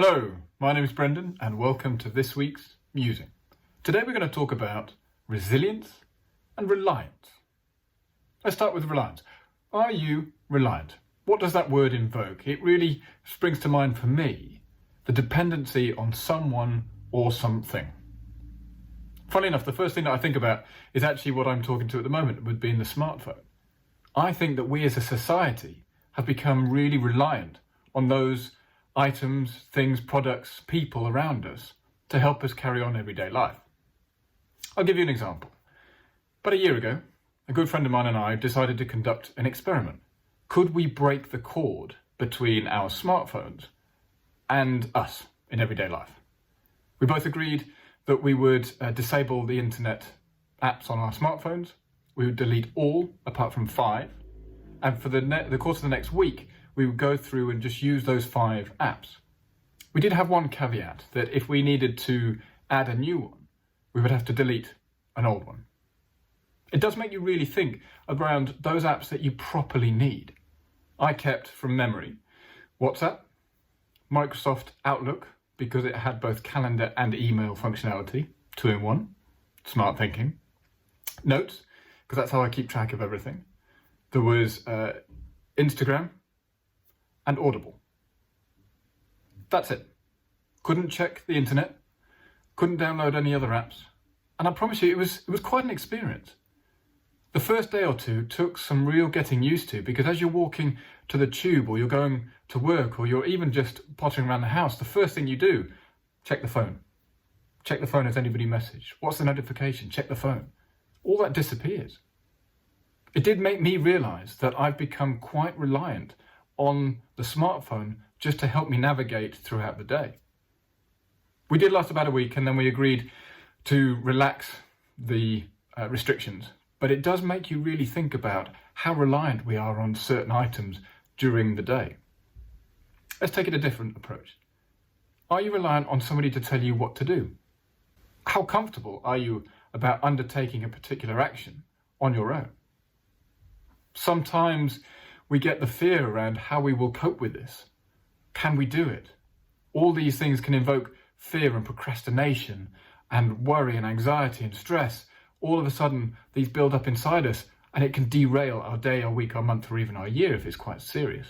Hello, my name is Brendan and welcome to this week's Musing. Today we're going to talk about resilience and reliance. Let's start with reliance. Are you reliant? What does that word invoke? It really springs to mind for me, the dependency on someone or something. Funnily enough, the first thing that I think about is actually what I'm talking to at the moment, would be in the smartphone. I think that we as a society have become really reliant on those items, things, products, people around us to help us carry on everyday life. I'll give you an example. About a year ago, a good friend of mine and I decided to conduct an experiment. Could we break the cord between our smartphones and us in everyday life? We both agreed that we would disable the internet apps on our smartphones. We would delete all apart from 5. And for the course of the next week, we would go through and just use those 5 apps. We did have one caveat, that if we needed to add a new one, we would have to delete an old one. It does make you really think around those apps that you properly need. I kept from memory WhatsApp, Microsoft Outlook, because it had both calendar and email functionality, 2 in 1, smart thinking. Notes, because that's how I keep track of everything. There was Instagram, and Audible. That's it. Couldn't check the internet, couldn't download any other apps, and I promise you it was quite an experience. The first day or two took some real getting used to, because as you're walking to the tube or you're going to work or you're even just pottering around the house, the first thing you do, check the phone. Check the phone, has anybody messaged? What's the notification? Check the phone. All that disappears. It did make me realise that I've become quite reliant on the smartphone just to help me navigate throughout the day. We did last about a week and then we agreed to relax the restrictions, but it does make you really think about how reliant we are on certain items during the day. Let's take it a different approach. Are you reliant on somebody to tell you what to do? How comfortable are you about undertaking a particular action on your own? Sometimes we get the fear around how we will cope with this. Can we do it? All these things can invoke fear and procrastination and worry and anxiety and stress. All of a sudden, these build up inside us and it can derail our day, our week, our month, or even our year if it's quite serious.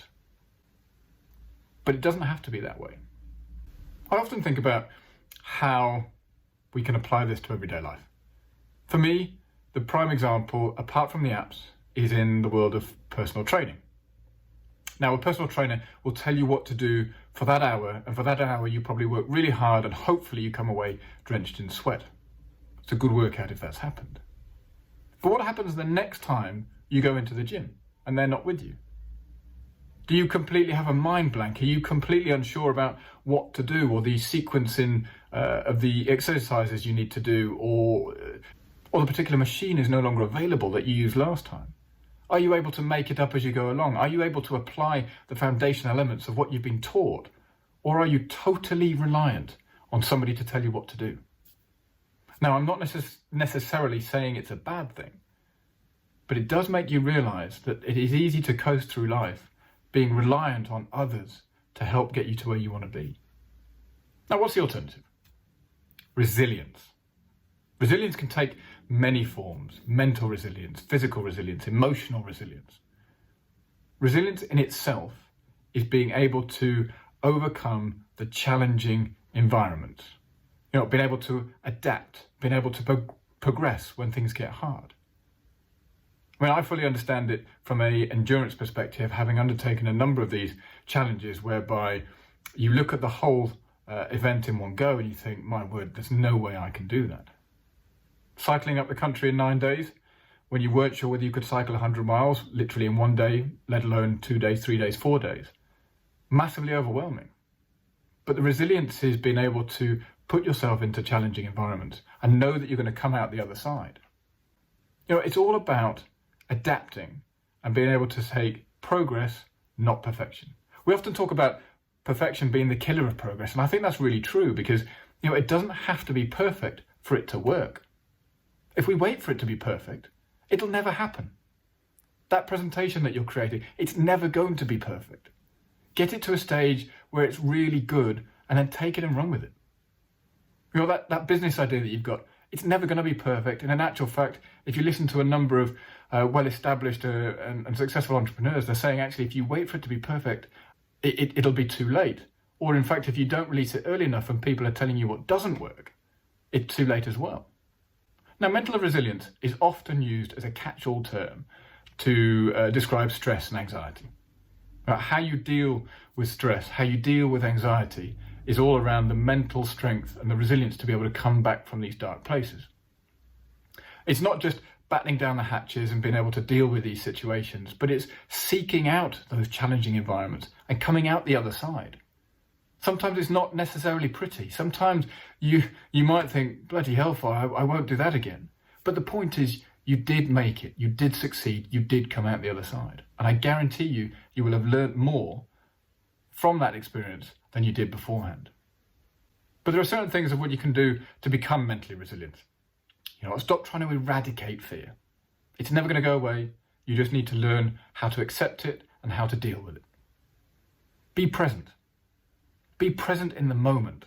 But it doesn't have to be that way. I often think about how we can apply this to everyday life. For me, the prime example, apart from the apps, is in the world of personal training. Now, a personal trainer will tell you what to do for that hour, and for that hour you probably work really hard and hopefully you come away drenched in sweat. It's a good workout if that's happened. But what happens the next time you go into the gym and they're not with you? Do you completely have a mind blank? Are you completely unsure about what to do, or the sequencing of the exercises you need to do, or the particular machine is no longer available that you used last time? Are you able to make it up as you go along? Are you able to apply the foundation elements of what you've been taught? Or are you totally reliant on somebody to tell you what to do? Now, I'm not necessarily saying it's a bad thing, but it does make you realise that it is easy to coast through life being reliant on others to help get you to where you want to be. Now, what's the alternative? Resilience. Resilience can take many forms: mental resilience, physical resilience, emotional resilience. Resilience in itself is being able to overcome the challenging environment. Being able to adapt, being able to progress when things get hard. I mean, I fully understand it from an endurance perspective, having undertaken a number of these challenges whereby you look at the whole event in one go and you think, my word, there's no way I can do that. Cycling up the country in 9 days, when you weren't sure whether you could cycle 100 miles, literally in 1 day, let alone 2 days, 3 days, 4 days. Massively overwhelming. But the resilience is being able to put yourself into challenging environments and know that you're going to come out the other side. It's all about adapting and being able to take progress, not perfection. We often talk about perfection being the killer of progress, and I think that's really true, because it doesn't have to be perfect for it to work. If we wait for it to be perfect, it'll never happen. That presentation that you're creating, it's never going to be perfect. Get it to a stage where it's really good and then take it and run with it. You know, that business idea that you've got, it's never going to be perfect. And in actual fact, if you listen to a number of well-established and successful entrepreneurs, they're saying actually if you wait for it to be perfect, it'll be too late. Or in fact, if you don't release it early enough and people are telling you what doesn't work, it's too late as well. Now, mental resilience is often used as a catch-all term to describe stress and anxiety. How you deal with stress, how you deal with anxiety is all around the mental strength and the resilience to be able to come back from these dark places. It's not just battening down the hatches and being able to deal with these situations, but it's seeking out those challenging environments and coming out the other side. Sometimes it's not necessarily pretty. Sometimes you might think, bloody hellfire, I won't do that again. But the point is, you did make it, you did succeed, you did come out the other side. And I guarantee you, you will have learned more from that experience than you did beforehand. But there are certain things of what you can do to become mentally resilient. Stop trying to eradicate fear. It's never going to go away. You just need to learn how to accept it and how to deal with it. Be present. Be present in the moment.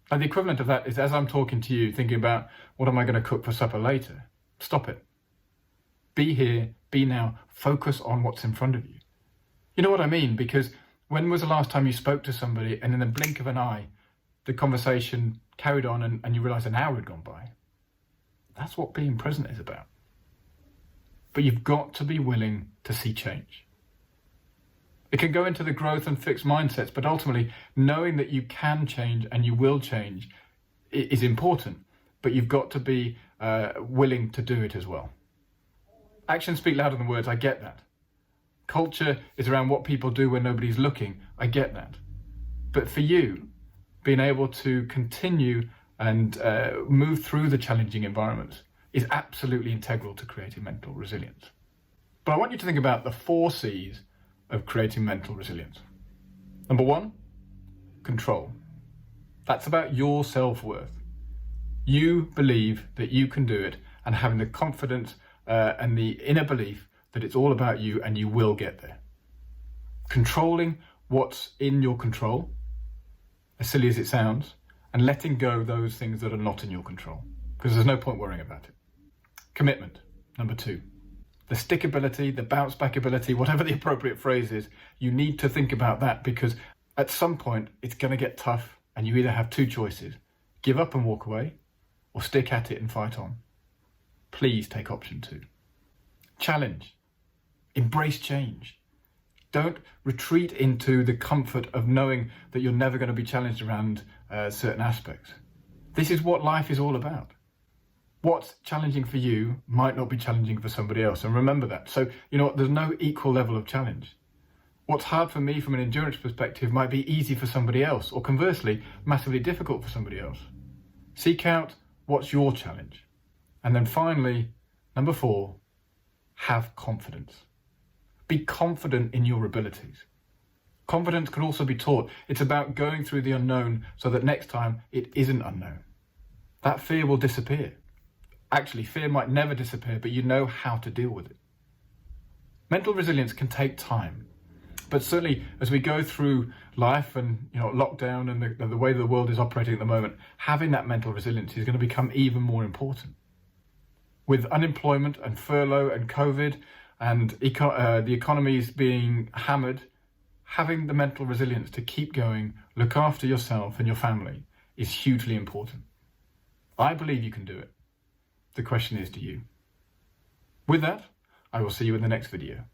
And the equivalent of that is, as I'm talking to you, thinking about what am I going to cook for supper later? Stop it. Be here, be now, focus on what's in front of you. You know what I mean? Because when was the last time you spoke to somebody and in the blink of an eye, the conversation carried on and you realised an hour had gone by? That's what being present is about. But you've got to be willing to see change. It can go into the growth and fixed mindsets, but ultimately knowing that you can change and you will change is important, but you've got to be willing to do it as well. Actions speak louder than words, I get that. Culture is around what people do when nobody's looking, I get that. But for you, being able to continue and move through the challenging environments is absolutely integral to creating mental resilience. But I want you to think about the 4 C's of creating mental resilience. Number 1, control. That's about your self-worth. You believe that you can do it and having the confidence and the inner belief that it's all about you and you will get there. Controlling what's in your control, as silly as it sounds, and letting go those things that are not in your control, because there's no point worrying about it. Commitment, number 2. The stickability, the bounce back ability, whatever the appropriate phrase is, you need to think about that, because at some point it's going to get tough and you either have 2 choices: give up and walk away, or stick at it and fight on. Please take option 2. Challenge. Embrace change. Don't retreat into the comfort of knowing that you're never going to be challenged around certain aspects. This is what life is all about. What's challenging for you might not be challenging for somebody else, and remember that. So, there's no equal level of challenge. What's hard for me from an endurance perspective might be easy for somebody else, or conversely, massively difficult for somebody else. Seek out what's your challenge. And then finally, number 4, have confidence. Be confident in your abilities. Confidence can also be taught. It's about going through the unknown so that next time it isn't unknown. That fear will disappear. Actually, fear might never disappear, but you know how to deal with it. Mental resilience can take time, but certainly as we go through life and lockdown and the way the world is operating at the moment, having that mental resilience is going to become even more important. With unemployment and furlough and COVID and the economies being hammered, having the mental resilience to keep going, look after yourself and your family is hugely important. I believe you can do it. The question is, do you? With that, I will see you in the next video.